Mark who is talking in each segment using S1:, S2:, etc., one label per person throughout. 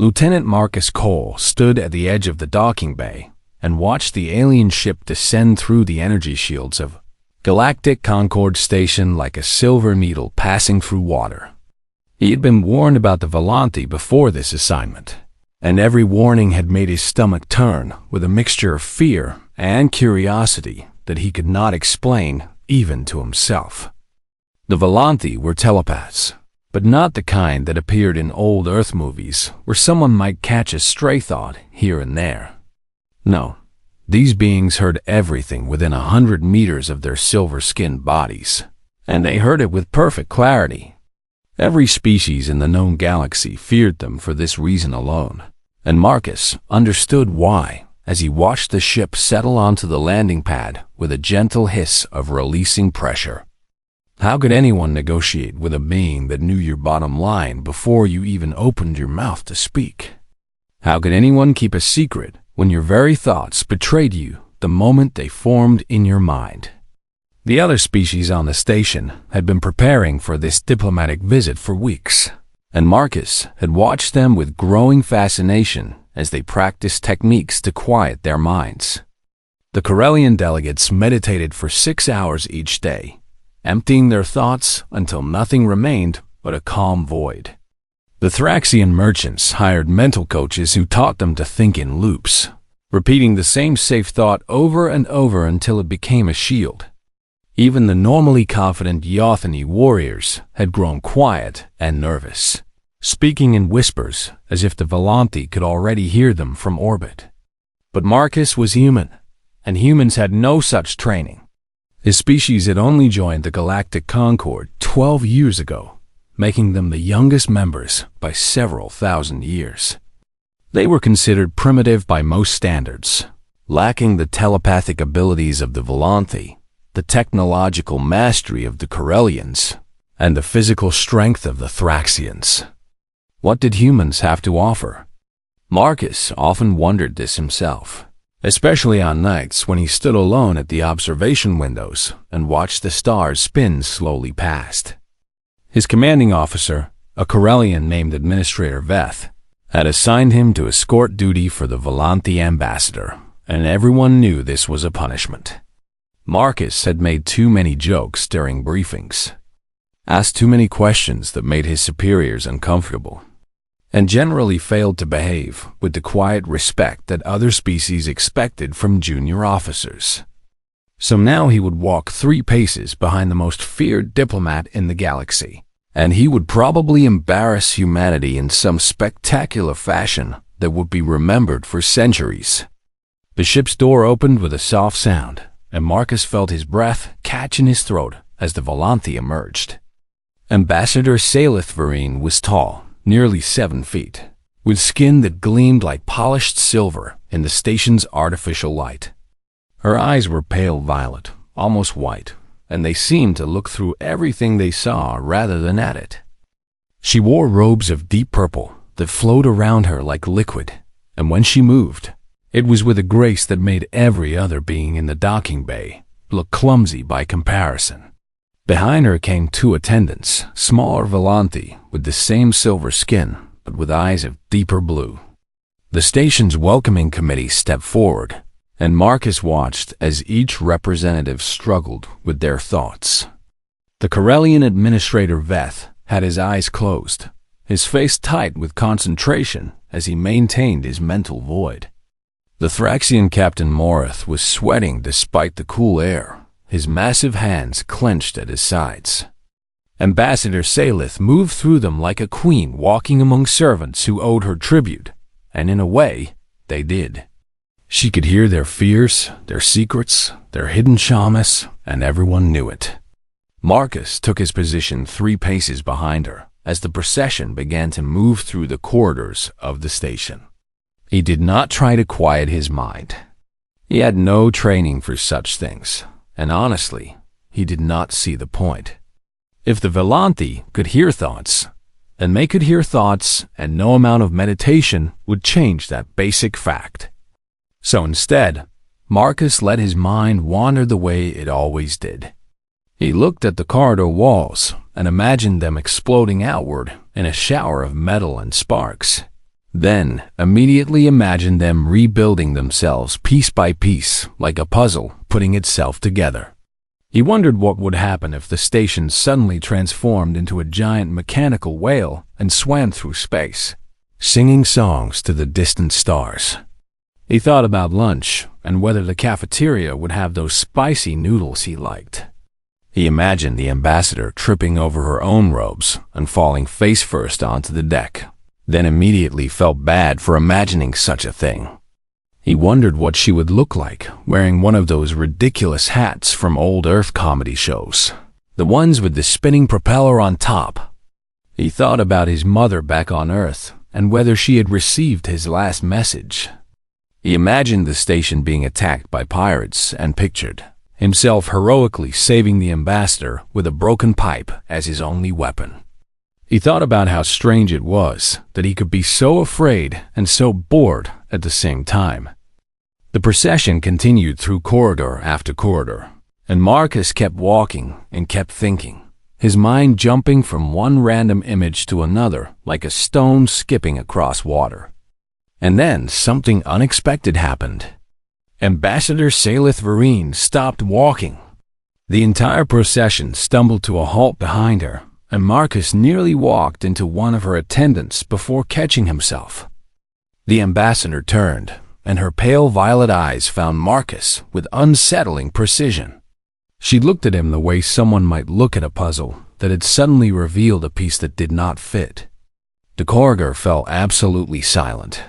S1: Lieutenant Marcus Cole stood at the edge of the docking bay and watched the alien ship descend through the energy shields of Galactic Concord Station like a silver needle passing through water. He had been warned about the Volanti before this assignment, and every warning had made his stomach turn with a mixture of fear and curiosity that he could not explain even to himself. The Volanti were telepaths, but not the kind that appeared in old Earth movies where someone might catch a stray thought here and there. No, these beings heard everything within 100 meters of their silver-skinned bodies, and they heard it with perfect clarity. Every species in the known galaxy feared them for this reason alone, and Marcus understood why as he watched the ship settle onto the landing pad with a gentle hiss of releasing pressure. How could anyone negotiate with a being that knew your bottom line before you even opened your mouth to speak? How could anyone keep a secret when your very thoughts betrayed you the moment they formed in your mind? The other species on the station had been preparing for this diplomatic visit for weeks, and Marcus had watched them with growing fascination as they practiced techniques to quiet their minds. The Corellian delegates meditated for 6 hours each day, emptying their thoughts until nothing remained but a calm void. The Thraxian merchants hired mental coaches who taught them to think in loops, repeating the same safe thought over and over until it became a shield. Even the normally confident Yothani warriors had grown quiet and nervous, speaking in whispers as if the Volanti could already hear them from orbit. But Marcus was human, and humans had no such training. His species had only joined the Galactic Concord 12 years ago, making them the youngest members by several thousand years. They were considered primitive by most standards, lacking the telepathic abilities of the Volanti, the technological mastery of the Corellians, and the physical strength of the Thraxians. What did humans have to offer? Marcus often wondered this himself, especially on nights when he stood alone at the observation windows and watched the stars spin slowly past. His commanding officer, a Corellian named Administrator Veth, had assigned him to escort duty for the Volanti ambassador, and everyone knew this was a punishment. Marcus had made too many jokes during briefings, asked too many questions that made his superiors uncomfortable, and generally failed to behave with the quiet respect that other species expected from junior officers. So now he would walk 3 paces behind the most feared diplomat in the galaxy, and he would probably embarrass humanity in some spectacular fashion that would be remembered for centuries. The ship's door opened with a soft sound, and Marcus felt his breath catch in his throat as the Volanti emerged. Ambassador Salith Vereen was tall, nearly 7 feet, with skin that gleamed like polished silver in the station's artificial light. Her eyes were pale violet, almost white, and they seemed to look through everything they saw rather than at it. She wore robes of deep purple that flowed around her like liquid, and when she moved, it was with a grace that made every other being in the docking bay look clumsy by comparison. Behind her came 2 attendants, smaller Volanti with the same silver skin, but with eyes of deeper blue. The station's welcoming committee stepped forward, and Marcus watched as each representative struggled with their thoughts. The Corellian Administrator Veth had his eyes closed, his face tight with concentration as he maintained his mental void. The Thraxian Captain Morith was sweating despite the cool air, his massive hands clenched at his sides. Ambassador Salith moved through them like a queen walking among servants who owed her tribute, and in a way, they did. She could hear their fears, their secrets, their hidden shamas, and everyone knew it. Marcus took his position 3 paces behind her as the procession began to move through the corridors of the station. He did not try to quiet his mind. He had no training for such things, and honestly, he did not see the point. If the Volanti could hear thoughts, then they could hear thoughts, and no amount of meditation would change that basic fact. So instead, Marcus let his mind wander the way it always did. He looked at the corridor walls and imagined them exploding outward in a shower of metal and sparks. Then, immediately imagined them rebuilding themselves piece by piece, like a puzzle putting itself together. He wondered what would happen if the station suddenly transformed into a giant mechanical whale and swam through space, singing songs to the distant stars. He thought about lunch and whether the cafeteria would have those spicy noodles he liked. He imagined the ambassador tripping over her own robes and falling face first onto the deck, then immediately felt bad for imagining such a thing. He wondered what she would look like wearing one of those ridiculous hats from old Earth comedy shows, the ones with the spinning propeller on top. He thought about his mother back on Earth and whether she had received his last message. He imagined the station being attacked by pirates and pictured himself heroically saving the ambassador with a broken pipe as his only weapon. He thought about how strange it was that he could be so afraid and so bored at the same time. The procession continued through corridor after corridor, and Marcus kept walking and kept thinking, his mind jumping from one random image to another like a stone skipping across water. And then something unexpected happened. Ambassador Salith Vereen stopped walking. The entire procession stumbled to a halt behind her, and Marcus nearly walked into one of her attendants before catching himself. The ambassador turned, and her pale violet eyes found Marcus with unsettling precision. She looked at him the way someone might look at a puzzle that had suddenly revealed a piece that did not fit. The corridor fell absolutely silent.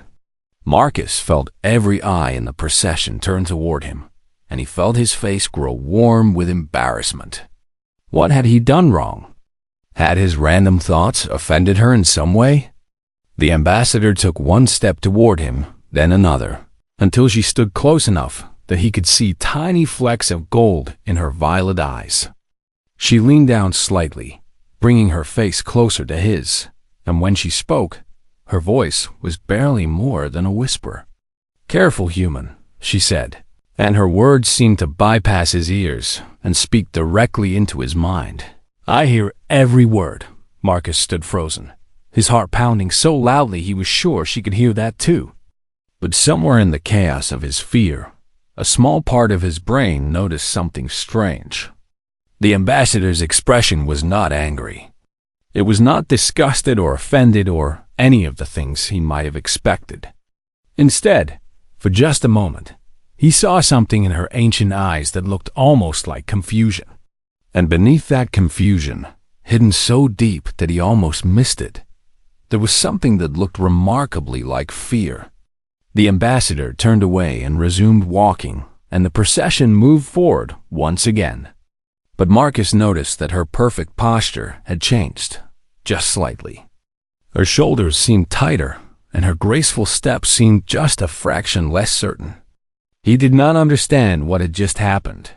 S1: Marcus felt every eye in the procession turn toward him, and he felt his face grow warm with embarrassment. What had he done wrong? Had his random thoughts offended her in some way? The ambassador took one step toward him, then another, until she stood close enough that he could see tiny flecks of gold in her violet eyes. She leaned down slightly, bringing her face closer to his, and when she spoke, her voice was barely more than a whisper. "Careful, human," she said, and her words seemed to bypass his ears and speak directly into his mind. "I hear every word." Marcus stood frozen, his heart pounding so loudly he was sure she could hear that too. But somewhere in the chaos of his fear, a small part of his brain noticed something strange. The ambassador's expression was not angry. It was not disgusted or offended or any of the things he might have expected. Instead, for just a moment, he saw something in her ancient eyes that looked almost like confusion. And beneath that confusion, hidden so deep that he almost missed it, there was something that looked remarkably like fear. The ambassador turned away and resumed walking, and the procession moved forward once again. But Marcus noticed that her perfect posture had changed, just slightly. Her shoulders seemed tighter, and her graceful steps seemed just a fraction less certain. He did not understand what had just happened.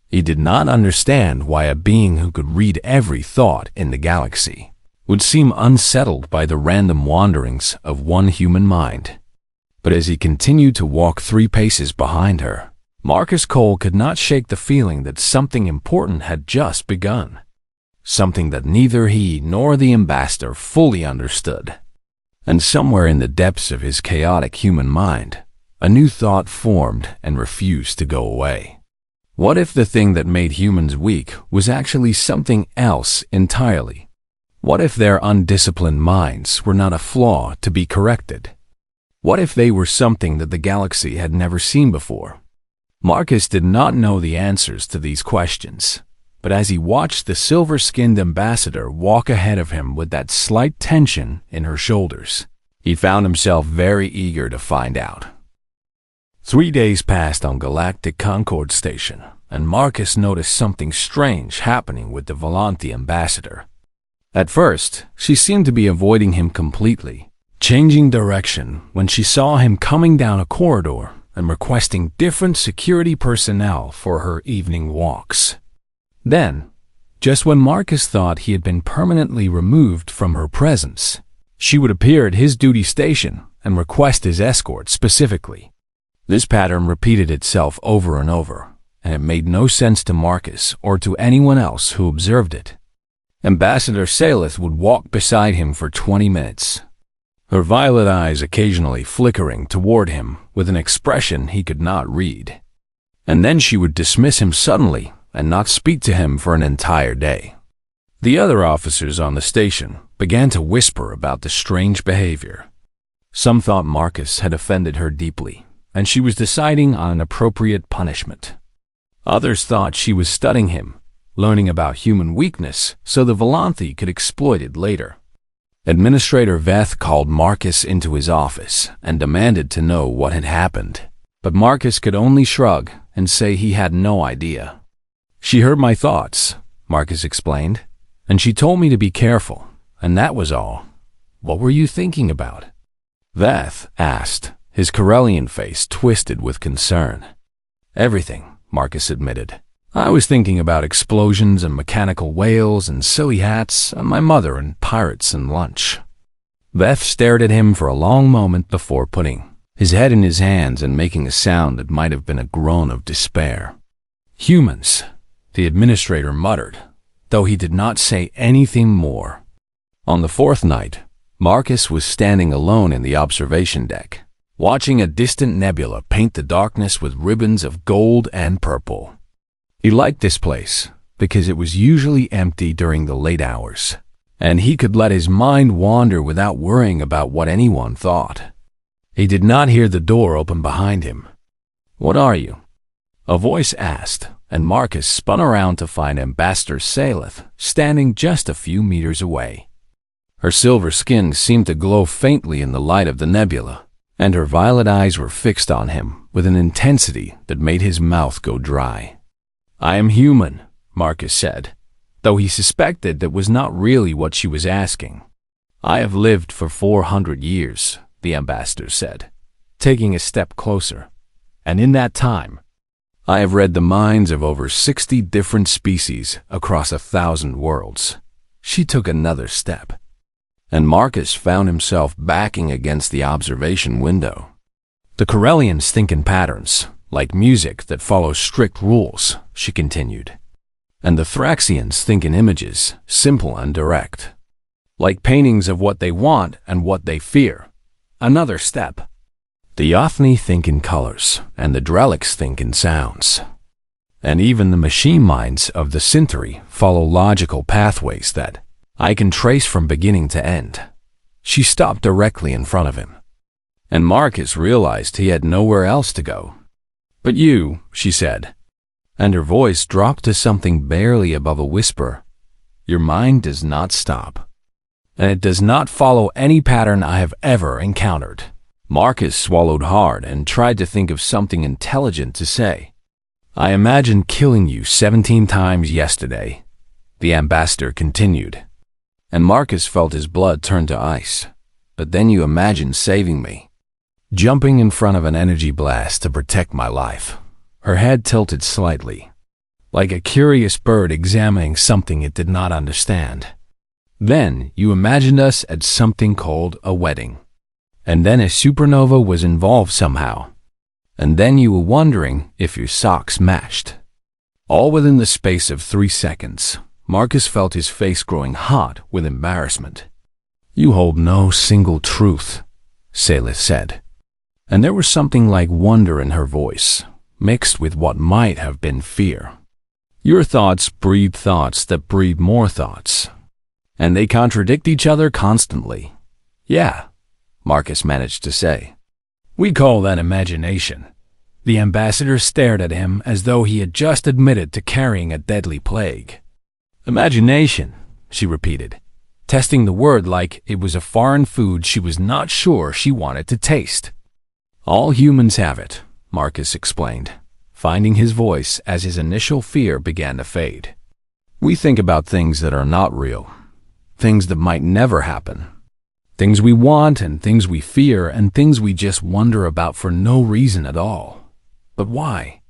S1: He did not understand why a being who could read every thought in the galaxy would seem unsettled by the random wanderings of one human mind. But as he continued to walk 3 paces behind her, Marcus Cole could not shake the feeling that something important had just begun. Something that neither he nor the ambassador fully understood. And somewhere in the depths of his chaotic human mind, a new thought formed and refused to go away. What if the thing that made humans weak was actually something else entirely? What if their undisciplined minds were not a flaw to be corrected? What if they were something that the galaxy had never seen before? Marcus did not know the answers to these questions. But as he watched the silver-skinned ambassador walk ahead of him with that slight tension in her shoulders, he found himself very eager to find out. 3 days passed on Galactic Concord Station, and Marcus noticed something strange happening with the Volanthi ambassador. At first, she seemed to be avoiding him completely, changing direction when she saw him coming down a corridor and requesting different security personnel for her evening walks. Then, just when Marcus thought he had been permanently removed from her presence, she would appear at his duty station and request his escort specifically. This pattern repeated itself over and over, and it made no sense to Marcus or to anyone else who observed it. Ambassador Salith would walk beside him for 20 minutes. her violet eyes occasionally flickering toward him with an expression he could not read. And then she would dismiss him suddenly and not speak to him for an entire day. The other officers on the station began to whisper about the strange behavior. Some thought Marcus had offended her deeply, and she was deciding on an appropriate punishment. Others thought she was studying him, learning about human weakness so the Volanthi could exploit it later. Administrator Veth called Marcus into his office and demanded to know what had happened, but Marcus could only shrug and say he had no idea. "She heard my thoughts," Marcus explained, "and she told me to be careful, and that was all. What were you thinking about?" Veth asked, his Corellian face twisted with concern. "Everything," Marcus admitted. "I was thinking about explosions and mechanical whales and silly hats and my mother and pirates and lunch." Veth stared at him for a long moment before putting his head in his hands and making a sound that might have been a groan of despair. "Humans," the administrator muttered, though he did not say anything more. On the fourth night, Marcus was standing alone in the observation deck, watching a distant nebula paint the darkness with ribbons of gold and purple. He liked this place because it was usually empty during the late hours, and he could let his mind wander without worrying about what anyone thought. He did not hear the door open behind him. "What are you?" a voice asked, and Marcus spun around to find Ambassador Salith standing just a few meters away. Her silver skin seemed to glow faintly in the light of the nebula, and her violet eyes were fixed on him with an intensity that made his mouth go dry. "I am human," Marcus said, though he suspected that was not really what she was asking. "I have lived for 400 years, the ambassador said, taking a step closer. "And in that time, I have read the minds of over 60 different species across 1,000 worlds." She took another step, and Marcus found himself backing against the observation window. "The Corellians think in patterns, like music that follows strict rules," she continued. "And the Thraxians think in images, simple and direct, like paintings of what they want and what they fear." Another step. "The Yothni think in colors, and the Drellics think in sounds. And even the machine minds of the Centauri follow logical pathways that I can trace from beginning to end." She stopped directly in front of him, and Marcus realized he had nowhere else to go. "But you," she said, and her voice dropped to something barely above a whisper, "your mind does not stop, and it does not follow any pattern I have ever encountered." Marcus swallowed hard and tried to think of something intelligent to say. "I imagined killing you 17 times yesterday," the ambassador continued, and Marcus felt his blood turn to ice. "But then you imagined saving me, jumping in front of an energy blast to protect my life." Her head tilted slightly, like a curious bird examining something it did not understand. "Then you imagined us at something called a wedding. And then a supernova was involved somehow. And then you were wondering if your socks matched." All within the space of 3 seconds, Marcus felt his face growing hot with embarrassment. "You hold no single truth," Salith said, and there was something like wonder in her voice, mixed with what might have been fear. "Your thoughts breed thoughts that breed more thoughts, and they contradict each other constantly." "Yeah," Marcus managed to say. "We call that imagination." The ambassador stared at him as though he had just admitted to carrying a deadly plague. "Imagination," she repeated, testing the word like it was a foreign food she was not sure she wanted to taste. "All humans have it," Marcus explained, finding his voice as his initial fear began to fade. "We think about things that are not real, things that might never happen, things we want and things we fear and things we just wonder about for no reason at all. But why?"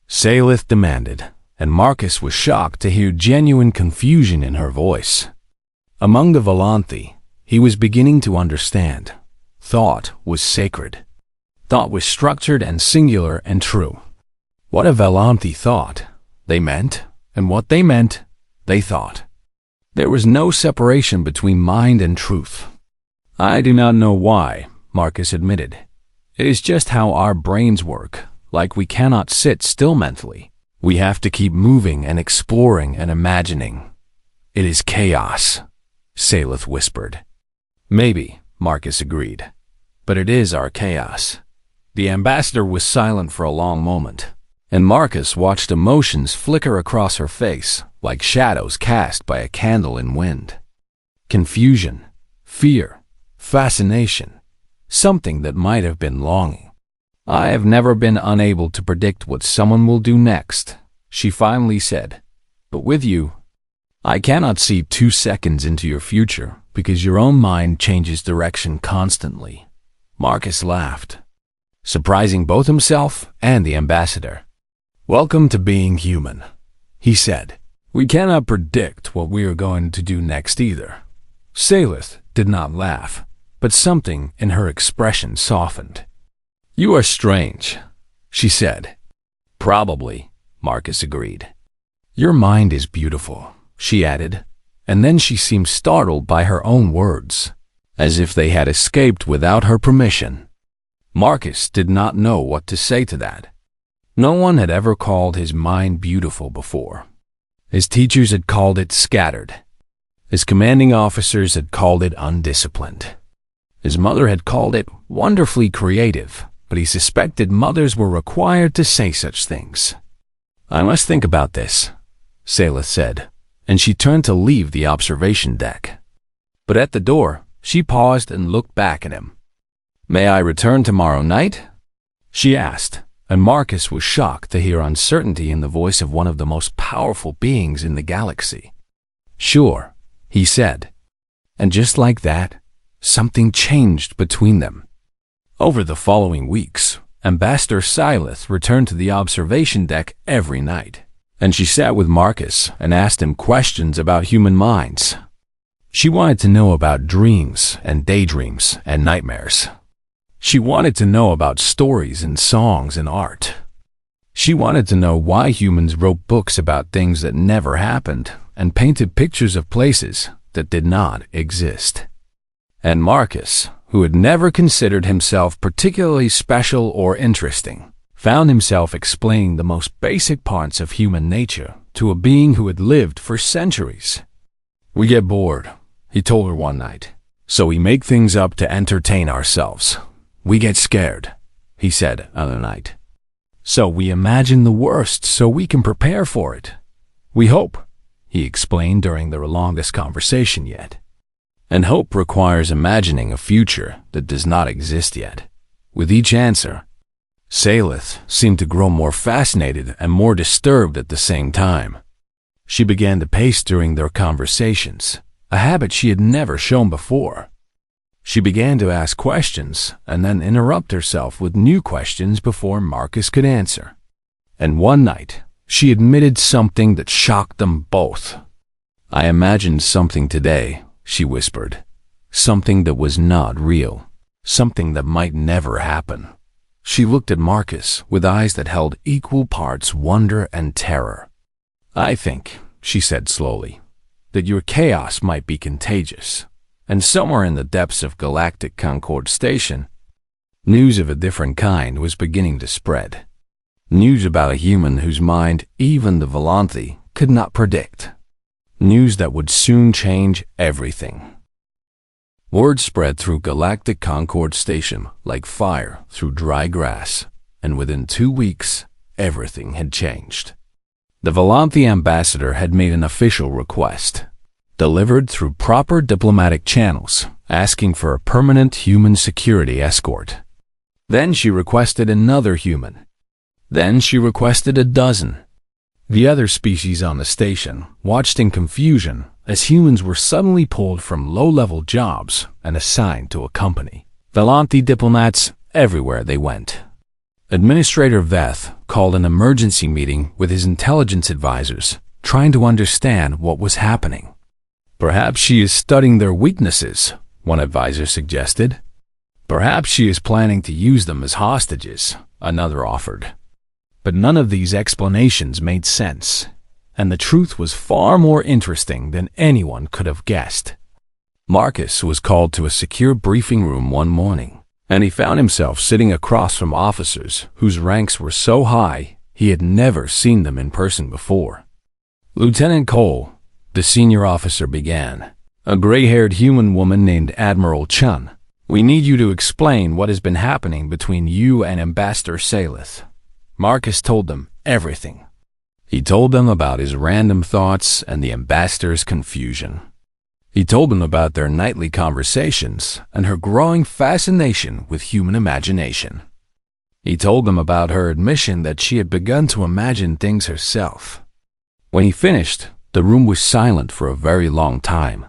S1: Salith demanded, and Marcus was shocked to hear genuine confusion in her voice. Among the Volanthi, he was beginning to understand. Thought was sacred. Thought was structured and singular and true. What a Volanthi thought, they meant, and what they meant, they thought. There was no separation between mind and truth. I do not know why, Marcus admitted. It is just how our brains work, like we cannot sit still mentally. We have to keep moving and exploring and imagining. It is chaos, Salith whispered. Maybe, Marcus agreed. But it is our chaos. The ambassador was silent for a long moment, and Marcus watched emotions flicker across her face like shadows cast by a candle in wind. Confusion, fear, fascination, something that might have been longing. I have never been unable to predict what someone will do next, she finally said. But with you, I cannot see 2 seconds into your future because your own mind changes direction constantly. Marcus laughed, surprising both himself and the ambassador. Welcome to being human, he said. We cannot predict what we are going to do next either. Salith did not laugh, but something in her expression softened. You are strange, she said. Probably, Marcus agreed. Your mind is beautiful, she added, and then she seemed startled by her own words, as if they had escaped without her permission. Marcus did not know what to say to that. No one had ever called his mind beautiful before. His teachers had called it scattered. His commanding officers had called it undisciplined. His mother had called it wonderfully creative, but he suspected mothers were required to say such things. I must think about this, Salith said, and she turned to leave the observation deck. But at the door, she paused and looked back at him. May I return tomorrow night? She asked, and Marcus was shocked to hear uncertainty in the voice of one of the most powerful beings in the galaxy. Sure, he said. And just like that, something changed between them. Over the following weeks, Ambassador Salith returned to the observation deck every night, and she sat with Marcus and asked him questions about human minds. She wanted to know about dreams and daydreams and nightmares. She wanted to know about stories and songs and art. She wanted to know why humans wrote books about things that never happened and painted pictures of places that did not exist. And Marcus, who had never considered himself particularly special or interesting, found himself explaining the most basic parts of human nature to a being who had lived for centuries. We get bored, he told her one night, so we make things up to entertain ourselves. We get scared, he said another night. So we imagine the worst so we can prepare for it. We hope, he explained during their longest conversation yet. And hope requires imagining a future that does not exist yet. With each answer, Salith seemed to grow more fascinated and more disturbed at the same time. She began to pace during their conversations, a habit she had never shown before. She began to ask questions and then interrupt herself with new questions before Marcus could answer. And one night, she admitted something that shocked them both. I imagined something today, she whispered. Something that was not real. Something that might never happen. She looked at Marcus with eyes that held equal parts wonder and terror. I think, she said slowly, that your chaos might be contagious. And somewhere in the depths of Galactic Concord Station, news of a different kind was beginning to spread. News about a human whose mind even the Volanthi could not predict. News that would soon change everything. Word spread through Galactic Concord Station like fire through dry grass, and within 2 weeks, everything had changed. The Volanthi ambassador had made an official request, delivered through proper diplomatic channels, asking for a permanent human security escort. Then she requested another human. Then she requested a dozen. The other species on the station watched in confusion as humans were suddenly pulled from low-level jobs and assigned to a company. Volanthi diplomats everywhere they went. Administrator Veth called an emergency meeting with his intelligence advisors, trying to understand what was happening. Perhaps she is studying their weaknesses, one advisor suggested. Perhaps she is planning to use them as hostages, another offered. But none of these explanations made sense, and the truth was far more interesting than anyone could have guessed. Marcus was called to a secure briefing room one morning, and he found himself sitting across from officers whose ranks were so high he had never seen them in person before. "Lieutenant Cole," the senior officer began, "a gray-haired human woman named Admiral Chun. We need you to explain what has been happening between you and Ambassador Salith." Marcus told them everything. He told them about his random thoughts and the ambassador's confusion. He told them about their nightly conversations and her growing fascination with human imagination. He told them about her admission that she had begun to imagine things herself. When he finished, the room was silent for a very long time.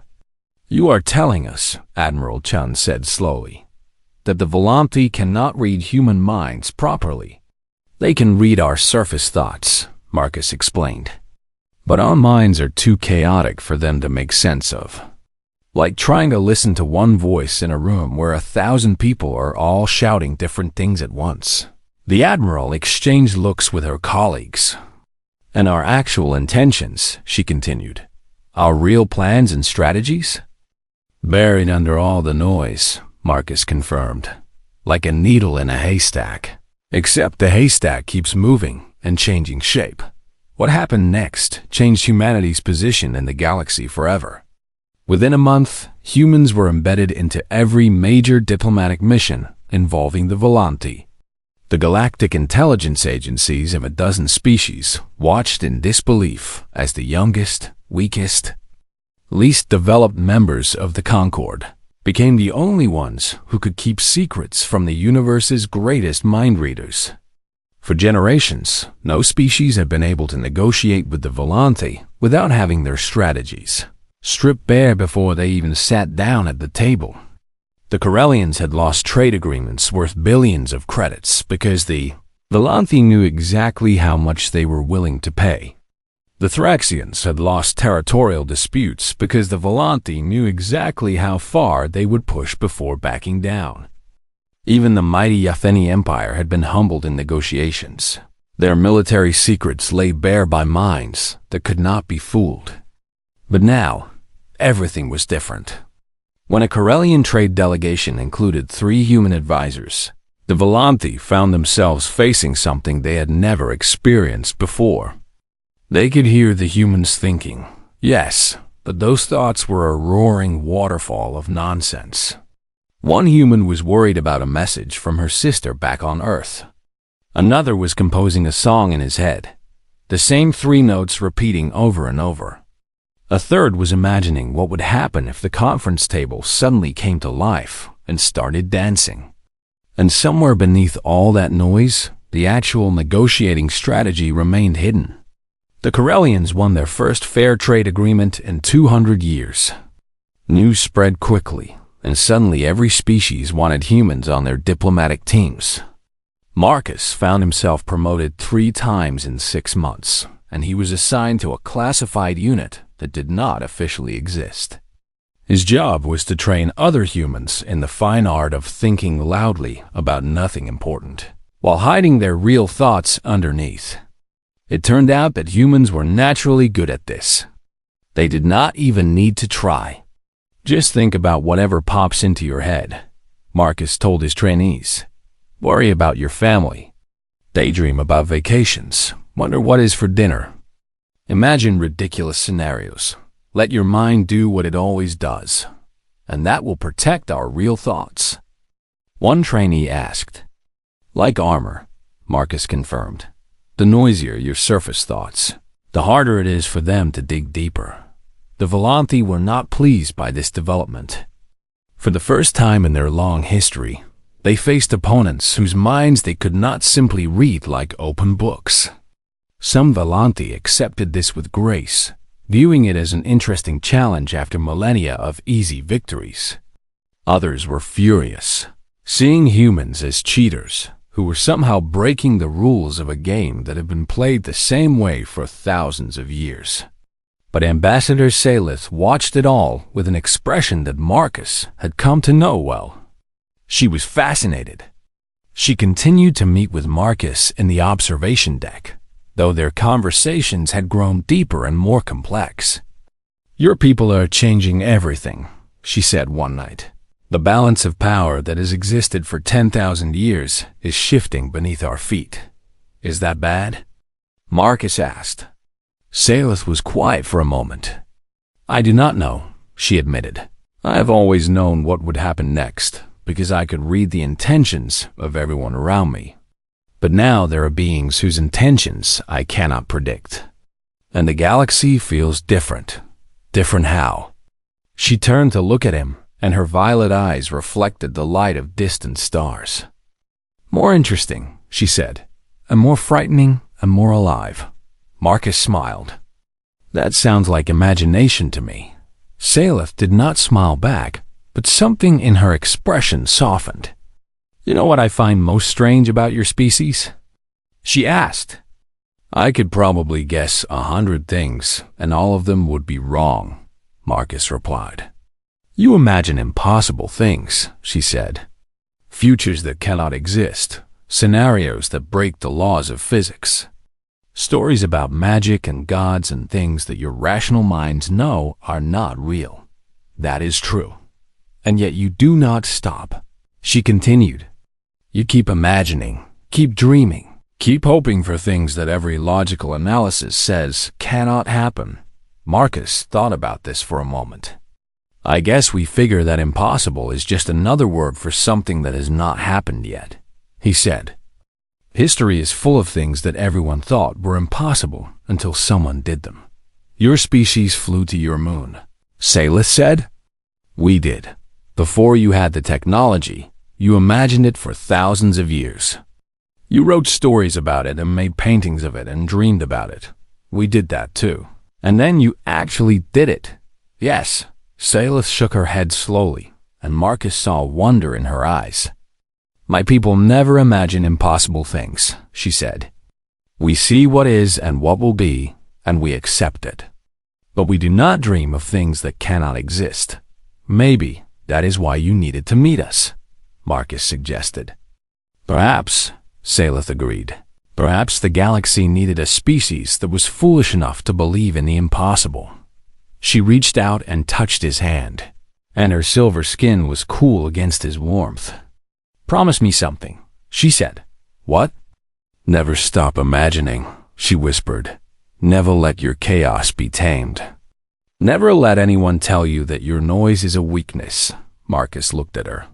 S1: "You are telling us," Admiral Chun said slowly, "that the Volanthi cannot read human minds properly." "They can read our surface thoughts," Marcus explained, "but our minds are too chaotic for them to make sense of. Like trying to listen to one voice in a room where 1,000 people are all shouting different things at once." The Admiral exchanged looks with her colleagues. "And our actual intentions," she continued, "our real plans and strategies?" "Buried under all the noise," Marcus confirmed, "like a needle in a haystack. Except the haystack keeps moving and changing shape. What happened next changed humanity's position in the galaxy forever. Within a month, humans were embedded into every major diplomatic mission involving the Volanthi. The galactic intelligence agencies of a dozen species watched in disbelief as the youngest, weakest, least developed members of the Concord became the only ones who could keep secrets from the universe's greatest mind readers. For generations, no species had been able to negotiate with the Volanthi without having their strategies stripped bare before they even sat down at the table. The Corellians had lost trade agreements worth billions of credits because the Volanthi knew exactly how much they were willing to pay. The Thraxians had lost territorial disputes because the Volanthi knew exactly how far they would push before backing down. Even the mighty Yatheni Empire had been humbled in negotiations. Their military secrets lay bare by minds that could not be fooled. But now, everything was different. When a Corellian trade delegation included 3 human advisors, the Volanthi found themselves facing something they had never experienced before. They could hear the humans thinking, yes, but those thoughts were a roaring waterfall of nonsense. One human was worried about a message from her sister back on Earth. Another was composing a song in his head, the same 3 notes repeating over and over. A third was imagining what would happen if the conference table suddenly came to life and started dancing. And somewhere beneath all that noise, the actual negotiating strategy remained hidden. The Corellians won their first fair trade agreement in 200 years. News spread quickly, and suddenly every species wanted humans on their diplomatic teams. Marcus found himself promoted 3 times in 6 months, and he was assigned to a classified unit that did not officially exist. His job was to train other humans in the fine art of thinking loudly about nothing important, while hiding their real thoughts underneath. It turned out that humans were naturally good at this. They did not even need to try. "Just think about whatever pops into your head," Marcus told his trainees. "Worry about your family. Daydream about vacations. Wonder what is for dinner. Imagine ridiculous scenarios. Let your mind do what it always does, and that will protect our real thoughts." One trainee asked. "Like armor," Marcus confirmed. "The noisier your surface thoughts, the harder it is for them to dig deeper." The Volanthi were not pleased by this development. For the first time in their long history, they faced opponents whose minds they could not simply read like open books. Some Volanthi accepted this with grace, viewing it as an interesting challenge after millennia of easy victories. Others were furious, seeing humans as cheaters who were somehow breaking the rules of a game that had been played the same way for thousands of years. But Ambassador Salith watched it all with an expression that Marcus had come to know well. She was fascinated. She continued to meet with Marcus in the observation deck, though their conversations had grown deeper and more complex. "Your people are changing everything," she said one night. "The balance of power that has existed for 10,000 years is shifting beneath our feet. Is that bad?" Marcus asked. Salith was quiet for a moment. "I do not know," she admitted. "I have always known what would happen next, because I could read the intentions of everyone around me. But now there are beings whose intentions I cannot predict. And the galaxy feels different. Different how?" She turned to look at him, and her violet eyes reflected the light of distant stars. "More interesting," she said, "and more frightening and more alive." Marcus smiled. "That sounds like imagination to me." Salith did not smile back, but something in her expression softened. "You know what I find most strange about your species?" she asked. "I could probably guess 100 things, and all of them would be wrong," Marcus replied. "You imagine impossible things," she said. "Futures that cannot exist, scenarios that break the laws of physics. Stories about magic and gods and things that your rational minds know are not real. That is true. And yet you do not stop," she continued. "You keep imagining, keep dreaming, keep hoping for things that every logical analysis says cannot happen." Marcus thought about this for a moment. "I guess we figure that impossible is just another word for something that has not happened yet," he said. "History is full of things that everyone thought were impossible until someone did them. Your species flew to your moon," Salith said. "We did. Before you had the technology, you imagined it for thousands of years. You wrote stories about it and made paintings of it and dreamed about it. We did that too. And then you actually did it." "Yes." Salith shook her head slowly, and Marcus saw wonder in her eyes. "My people never imagine impossible things," she said. "We see what is and what will be, and we accept it. But we do not dream of things that cannot exist. Maybe that is why you needed to meet us," Marcus suggested. "Perhaps," Salith agreed. "Perhaps the galaxy needed a species that was foolish enough to believe in the impossible." She reached out and touched his hand, and her silver skin was cool against his warmth. "Promise me something," she said. "What?" "Never stop imagining," she whispered. "Never let your chaos be tamed. Never let anyone tell you that your noise is a weakness." Marcus looked at her.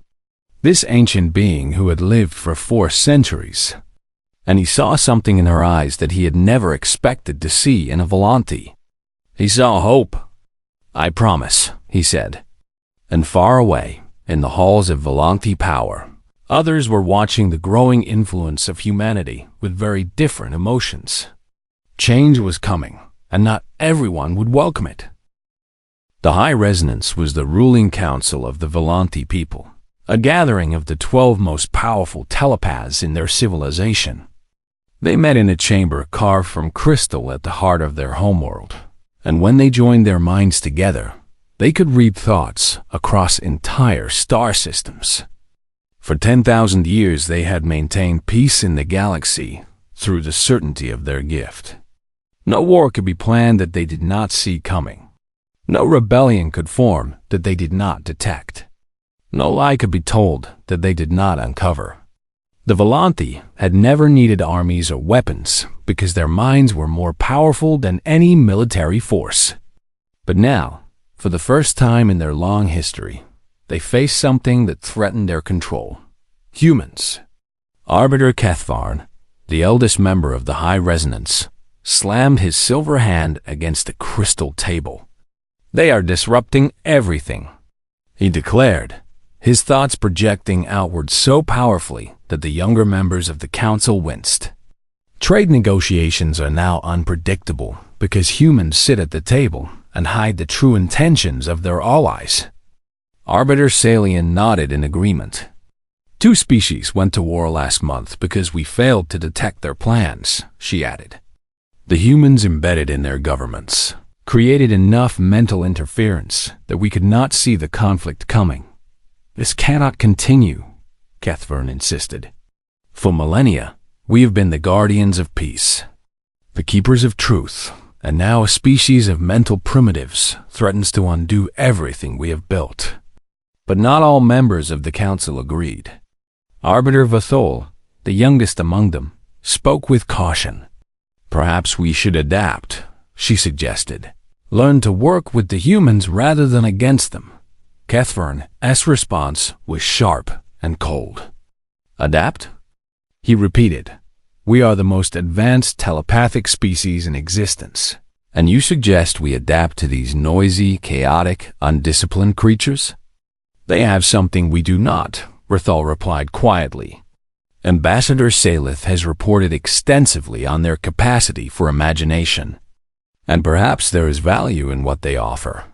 S1: This ancient being who had lived for 4 centuries. And he saw something in her eyes that he had never expected to see in a Volante. He saw hope. "I promise," he said. And far away, in the halls of Volante power, others were watching the growing influence of humanity with very different emotions. Change was coming, and not everyone would welcome it. The High Resonance was the ruling council of the Volante people, a gathering of the 12 most powerful telepaths in their civilization. They met in a chamber carved from crystal at the heart of their homeworld, and when they joined their minds together, they could read thoughts across entire star systems. For 10,000 years they had maintained peace in the galaxy through the certainty of their gift. No war could be planned that they did not see coming. No rebellion could form that they did not detect. No lie could be told that they did not uncover. The Volante had never needed armies or weapons because their minds were more powerful than any military force. But now, for the first time in their long history, they faced something that threatened their control. Humans. Arbiter Kethvarn, the eldest member of the High Resonance, slammed his silver hand against the crystal table. "They are disrupting everything," he declared, his thoughts projecting outward so powerfully that the younger members of the council winced. Trade negotiations are now unpredictable because humans sit at the table and hide the true intentions of their allies. Arbiter Salian nodded in agreement. "2 species went to war last month because we failed to detect their plans," she added. "The humans embedded in their governments created enough mental interference that we could not see the conflict coming. This cannot continue," Kethvarn insisted. "For millennia, we have been the guardians of peace, the keepers of truth, And now a species of mental primitives threatens to undo everything we have built. But not all members of the council agreed. Arbiter Vathol, the youngest among them, spoke with caution. Perhaps we should adapt, she suggested. Learn to work with the humans rather than against them. Kethvern's response was sharp and cold. Adapt? He repeated. We are the most advanced telepathic species in existence, and you suggest we adapt to these noisy, chaotic, undisciplined creatures? They have something we do not, Rathal replied quietly. Ambassador Salith has reported extensively on their capacity for imagination, and perhaps there is value in what they offer.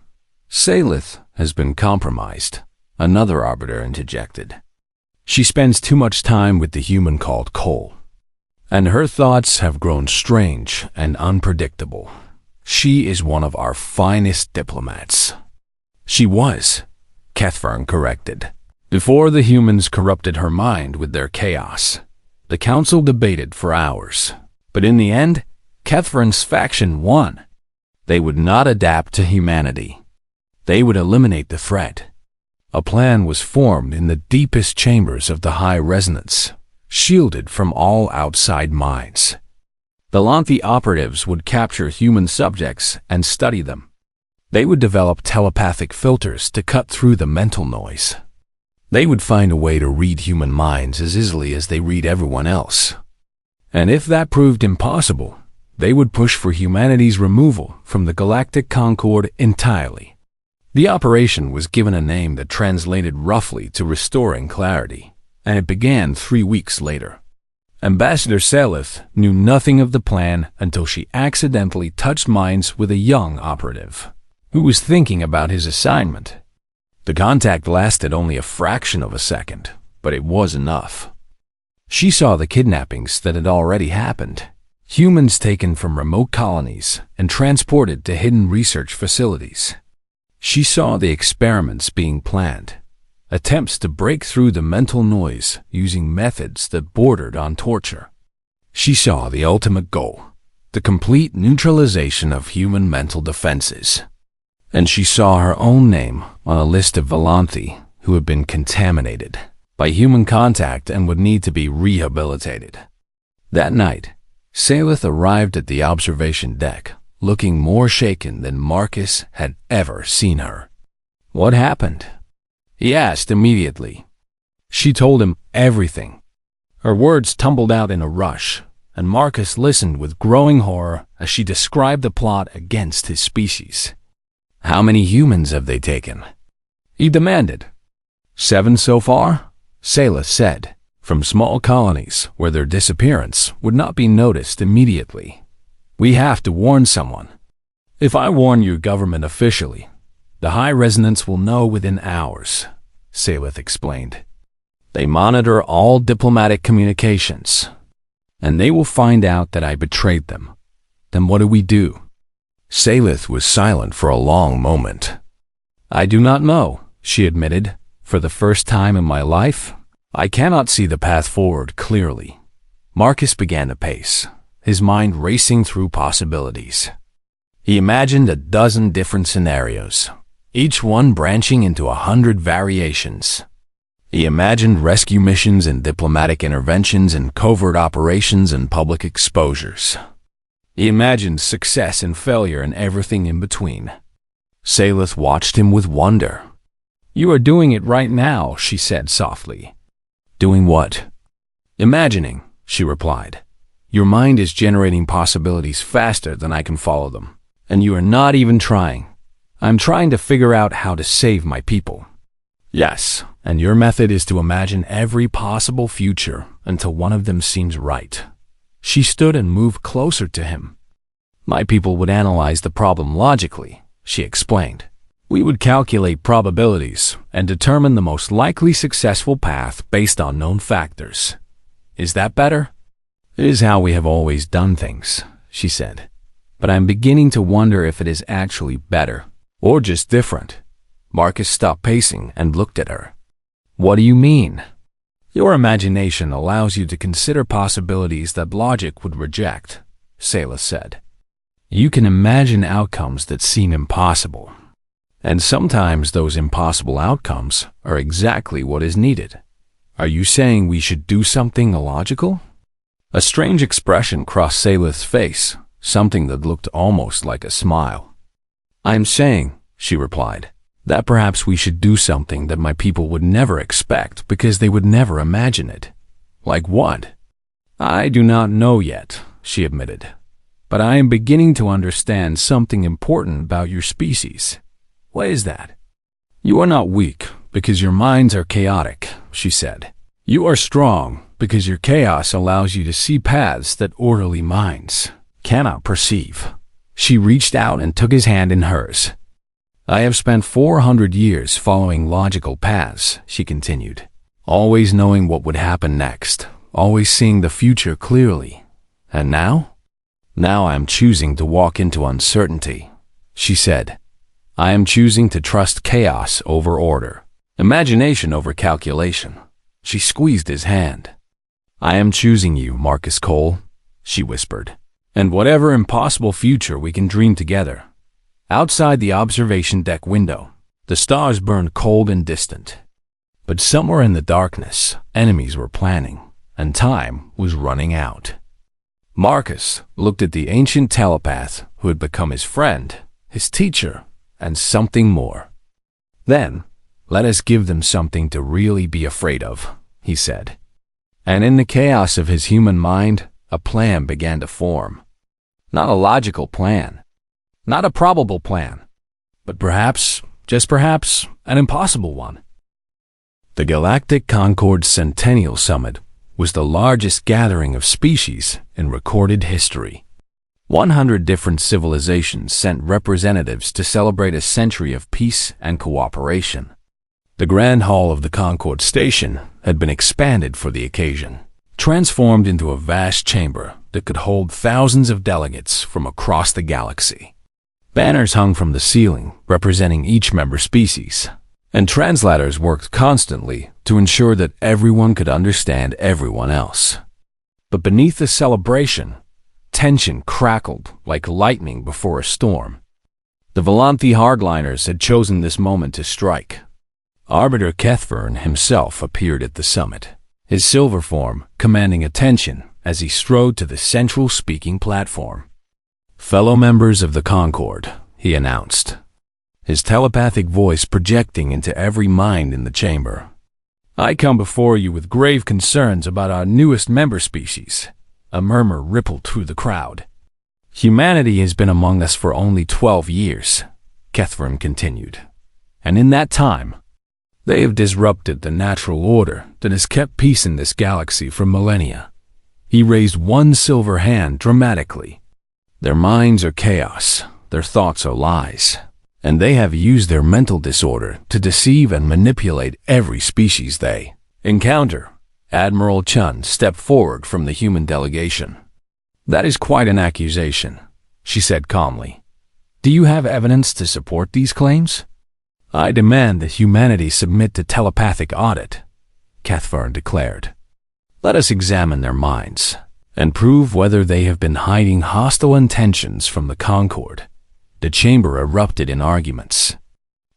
S1: Salith has been compromised, another arbiter interjected. She spends too much time with the human called Cole, and her thoughts have grown strange and unpredictable. She is one of our finest diplomats. She was, Kethvern corrected. Before the humans corrupted her mind with their chaos, the council debated for hours. But in the end, Kethvern's faction won. They would not adapt to humanity. They would eliminate the threat. A plan was formed in the deepest chambers of the High Resonance, shielded from all outside minds. The Lanthi operatives would capture human subjects and study them. They would develop telepathic filters to cut through the mental noise. They would find a way to read human minds as easily as they read everyone else. And if that proved impossible, they would push for humanity's removal from the Galactic Concord entirely. The operation was given a name that translated roughly to restoring clarity, and it began 3 weeks later. Ambassador Salith knew nothing of the plan until she accidentally touched minds with a young operative who was thinking about his assignment. The contact lasted only a fraction of a second, but it was enough. She saw the kidnappings that had already happened. Humans taken from remote colonies and transported to hidden research facilities. She saw the experiments being planned, attempts to break through the mental noise using methods that bordered on torture. She saw the ultimate goal, the complete neutralization of human mental defenses. And she saw her own name on a list of Valanthi who had been contaminated by human contact and would need to be rehabilitated. That night, Salith arrived at the observation deck, looking more shaken than Marcus had ever seen her. What happened? He asked immediately. She told him everything. Her words tumbled out in a rush, and Marcus listened with growing horror as she described the plot against his species. How many humans have they taken? He demanded. 7 so far, Salith said, from small colonies where their disappearance would not be noticed immediately. We have to warn someone. If I warn your government officially, the High Resonance will know within hours, Salith explained. They monitor all diplomatic communications, and they will find out that I betrayed them. Then what do we do? Salith was silent for a long moment. I do not know, she admitted. For the first time in my life, I cannot see the path forward clearly. Marcus began to pace, his mind racing through possibilities. He imagined a dozen different scenarios, each one branching into 100 variations. He imagined rescue missions and diplomatic interventions and covert operations and public exposures. He imagined success and failure and everything in between. Salith watched him with wonder. You are doing it right now, she said softly. Doing what? Imagining, she replied. Your mind is generating possibilities faster than I can follow them, and you are not even trying. I'm trying to figure out how to save my people. Yes, and your method is to imagine every possible future until one of them seems right. She stood and moved closer to him. My people would analyze the problem logically, she explained. We would calculate probabilities and determine the most likely successful path based on known factors. Is that better? It is how we have always done things, she said. But I'm beginning to wonder if it is actually better, or just different. Marcus stopped pacing and looked at her. What do you mean? Your imagination allows you to consider possibilities that logic would reject, Salith said. You can imagine outcomes that seem impossible. And sometimes those impossible outcomes are exactly what is needed. Are you saying we should do something illogical? A strange expression crossed Salith's face, something that looked almost like a smile. I'm saying, she replied, that perhaps we should do something that my people would never expect because they would never imagine it. Like what? I do not know yet, she admitted. But I am beginning to understand something important about your species. What is that? You are not weak because your minds are chaotic, she said. You are strong because your chaos allows you to see paths that orderly minds cannot perceive. She reached out and took his hand in hers. I have spent 400 years following logical paths, she continued, always knowing what would happen next, always seeing the future clearly. And now? Now I am choosing to walk into uncertainty, she said. I am choosing to trust chaos over order, imagination over calculation. She squeezed his hand. I am choosing you, Marcus Cole, she whispered, and whatever impossible future we can dream together. Outside the observation deck window, the stars burned cold and distant. But somewhere in the darkness, enemies were planning, and time was running out. Marcus looked at the ancient telepath who had become his friend, his teacher, and something more. Then, let us give them something to really be afraid of, he said. And in the chaos of his human mind, a plan began to form. Not a logical plan, not a probable plan, but perhaps, just perhaps, an impossible one. The Galactic Concord Centennial Summit was the largest gathering of species in recorded history. 100 different civilizations sent representatives to celebrate a century of peace and cooperation. The Grand Hall of the Concord Station had been expanded for the occasion, transformed into a vast chamber that could hold thousands of delegates from across the galaxy. Banners hung from the ceiling representing each member species, and translators worked constantly to ensure that everyone could understand everyone else. But beneath the celebration, tension crackled like lightning before a storm. The Volanthi hardliners had chosen this moment to strike. Arbiter Kethvern himself appeared at the summit, his silver form commanding attention as he strode to the central speaking platform. Fellow members of the Concord, he announced, his telepathic voice projecting into every mind in the chamber. I come before you with grave concerns about our newest member species. A murmur rippled through the crowd. Humanity has been among us for only 12 years, Kethvern continued. And in that time, they have disrupted the natural order that has kept peace in this galaxy for millennia. He raised one silver hand dramatically. Their minds are chaos, their thoughts are lies, and they have used their mental disorder to deceive and manipulate every species they encounter. Admiral Chun stepped forward from the human delegation. That is quite an accusation, she said calmly. Do you have evidence to support these claims? I demand that humanity submit to telepathic audit, Kethvern declared. Let us examine their minds and prove whether they have been hiding hostile intentions from the Concord. The chamber erupted in arguments.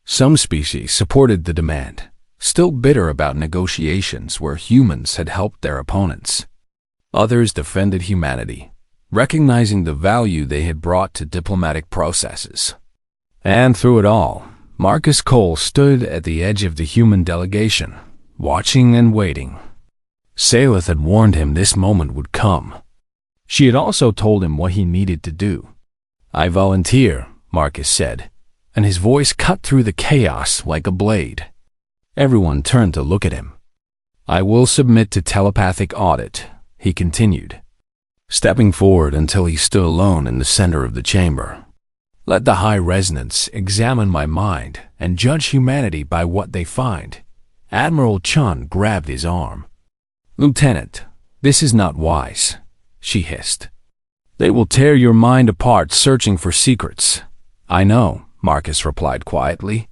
S1: Some species supported the demand, still bitter about negotiations where humans had helped their opponents. Others defended humanity, recognizing the value they had brought to diplomatic processes. And through it all, Marcus Cole stood at the edge of the human delegation, watching and waiting. Salith had warned him this moment would come. She had also told him what he needed to do. I volunteer, Marcus said, and his voice cut through the chaos like a blade. Everyone turned to look at him. I will submit to telepathic audit, he continued, stepping forward until he stood alone in the center of the chamber. Let the high resonance examine my mind and judge humanity by what they find. Admiral Chun grabbed his arm. Lieutenant, this is not wise, she hissed. They will tear your mind apart searching for secrets. I know, Marcus replied quietly.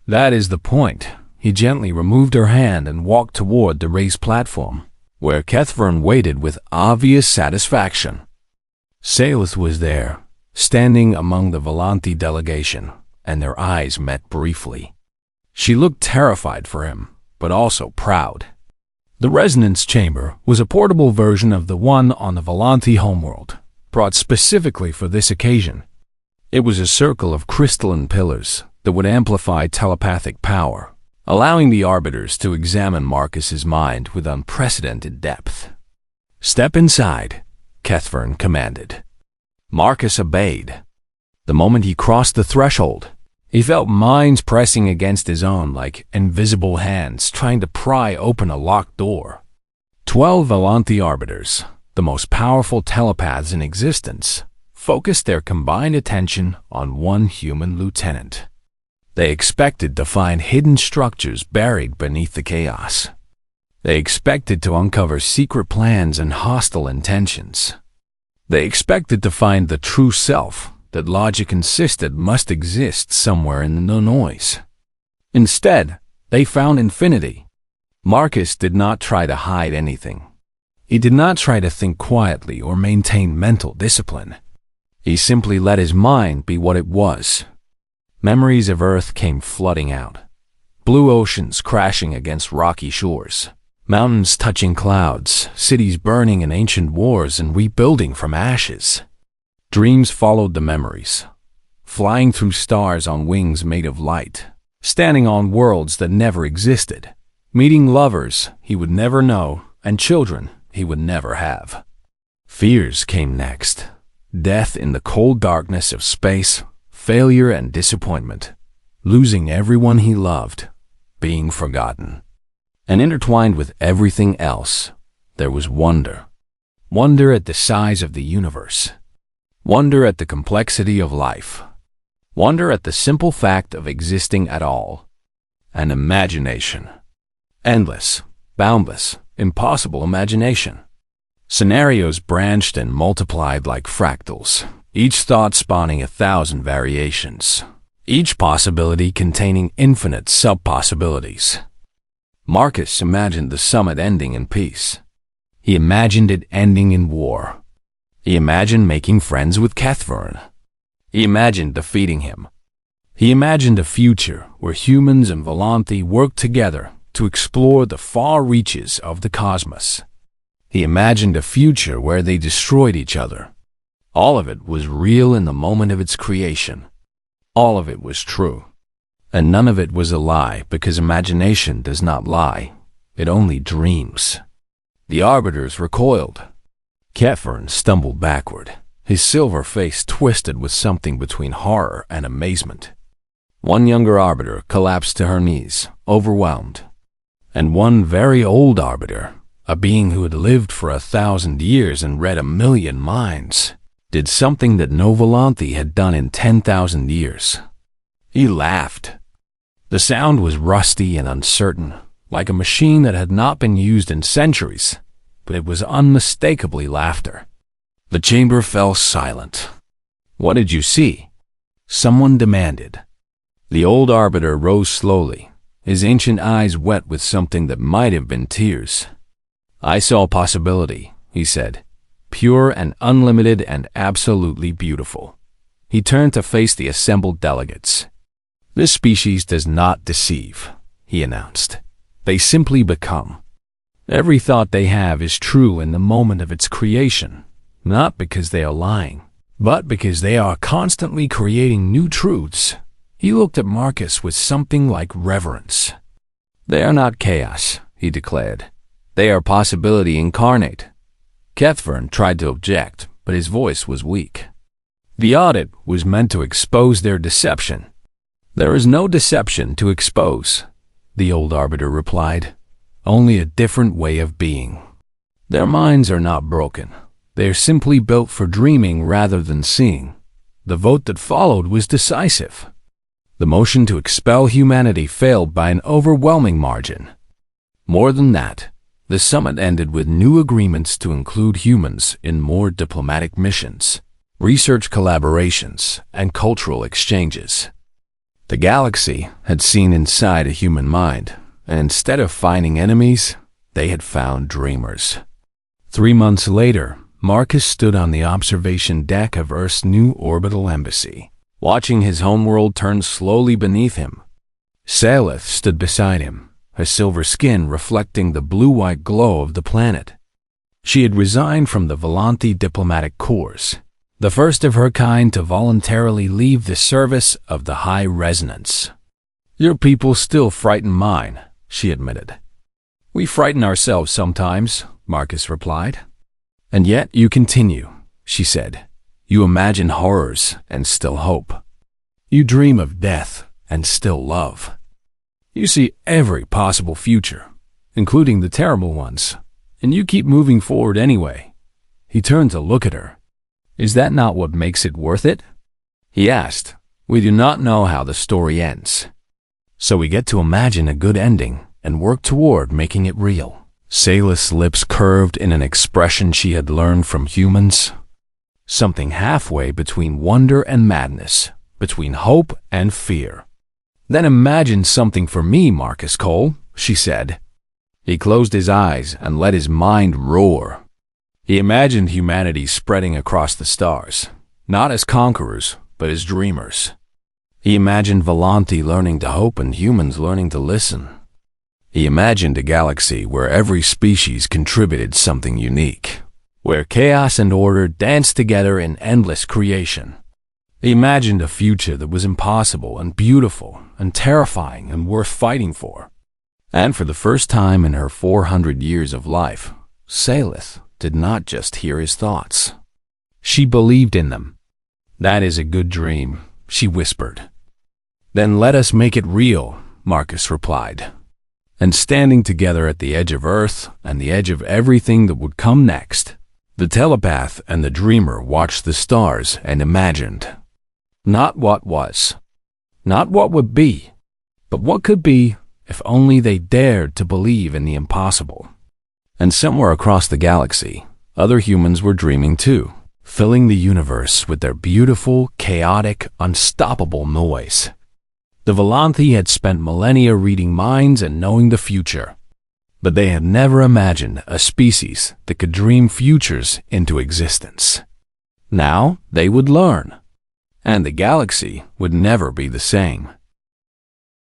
S1: That is the point. He gently removed her hand and walked toward the raised platform, where Kethvern waited with obvious satisfaction. Salith was there, standing among the Volanti delegation, and their eyes met briefly. She looked terrified for him, but also proud. The resonance chamber was a portable version of the one on the Volanti homeworld, brought specifically for this occasion. It was a circle of crystalline pillars that would amplify telepathic power, allowing the arbiters to examine Marcus's mind with unprecedented depth. "Step inside," Kethvern commanded. Marcus obeyed. The moment he crossed the threshold, he felt minds pressing against his own like invisible hands trying to pry open a locked door. 12 Volanti arbiters, the most powerful telepaths in existence, focused their combined attention on one human lieutenant. They expected to find hidden structures buried beneath the chaos. They expected to uncover secret plans and hostile intentions. They expected to find the true self that logic insisted must exist somewhere in the noise. Instead, they found infinity. Marcus did not try to hide anything. He did not try to think quietly or maintain mental discipline. He simply let his mind be what it was. Memories of Earth came flooding out. Blue oceans crashing against rocky shores. Mountains touching clouds, cities burning in ancient wars and rebuilding from ashes. Dreams followed the memories, flying through stars on wings made of light, standing on worlds that never existed, meeting lovers he would never know and children he would never have. Fears came next. Death in the cold darkness of space, failure and disappointment, losing everyone he loved, being forgotten. And intertwined with everything else, there was wonder. Wonder at the size of the universe. Wonder at the complexity of life. Wonder at the simple fact of existing at all. And imagination. Endless, boundless, impossible imagination. Scenarios branched and multiplied like fractals, each thought spawning 1,000 variations, each possibility containing infinite sub-possibilities. Marcus imagined the summit ending in peace. He imagined it ending in war. He imagined making friends with Kethvern. He imagined defeating him. He imagined a future where humans and Volanti worked together to explore the far reaches of the cosmos. He imagined a future where they destroyed each other. All of it was real in the moment of its creation. All of it was true. And none of it was a lie, because imagination does not lie. It only dreams. The arbiters recoiled. Kethvern stumbled backward, his silver face twisted with something between horror and amazement. One younger arbiter collapsed to her knees, overwhelmed. And one very old arbiter, a being who had lived for 1,000 years and read 1,000,000 minds, did something that no Volanti had done in 10,000 years. He laughed. The sound was rusty and uncertain, like a machine that had not been used in centuries, but it was unmistakably laughter. The chamber fell silent. "What did you see?" someone demanded. The old arbiter rose slowly, his ancient eyes wet with something that might have been tears. "I saw possibility," he said, "pure and unlimited and absolutely beautiful." He turned to face the assembled delegates. "This species does not deceive," he announced. "They simply become. Every thought they have is true in the moment of its creation, not because they are lying, but because they are constantly creating new truths." He looked at Marcus with something like reverence. "They are not chaos," he declared. "They are possibility incarnate." Kethvern tried to object, but his voice was weak. The audit was meant to expose their deception. "There is no deception to expose," the old arbiter replied. "Only a different way of being. Their minds are not broken. They are simply built for dreaming rather than seeing. The vote that followed was decisive. The motion to expel humanity failed by an overwhelming margin. More than that, the summit ended with new agreements to include humans in more diplomatic missions, research collaborations, and cultural exchanges. The galaxy had seen inside a human mind, and instead of finding enemies, they had found dreamers. 3 months later, Marcus stood on the observation deck of Earth's new orbital embassy, watching his homeworld turn slowly beneath him. Salith stood beside him, her silver skin reflecting the blue-white glow of the planet. She had resigned from the Volanthi diplomatic corps, the first of her kind to voluntarily leave the service of the High Resonance. "Your people still frighten mine," she admitted. "We frighten ourselves sometimes," Marcus replied. "And yet you continue," she said. "You imagine horrors and still hope. You dream of death and still love. You see every possible future, including the terrible ones, and you keep moving forward anyway." He turned to look at her. "Is that not what makes it worth it?" he asked. "We do not know how the story ends, so we get to imagine a good ending and work toward making it real." Salith's lips curved in an expression she had learned from humans, something halfway between wonder and madness, between hope and fear. "Then imagine something for me, Marcus Cole," she said. He closed his eyes and let his mind roar. He imagined humanity spreading across the stars, not as conquerors, but as dreamers. He imagined Volanthi learning to hope and humans learning to listen. He imagined a galaxy where every species contributed something unique, where chaos and order danced together in endless creation. He imagined a future that was impossible and beautiful and terrifying and worth fighting for. And for the first time in her 400 years of life, Salith did not just hear his thoughts. She believed in them. "That is a good dream," she whispered. "Then let us make it real," Marcus replied. And standing together at the edge of Earth and the edge of everything that would come next, the telepath and the dreamer watched the stars and imagined. Not what was, not what would be, but what could be if only they dared to believe in the impossible. And somewhere across the galaxy, other humans were dreaming too, filling the universe with their beautiful, chaotic, unstoppable noise. The Volanthi had spent millennia reading minds and knowing the future, but they had never imagined a species that could dream futures into existence. Now they would learn, and the galaxy would never be the same.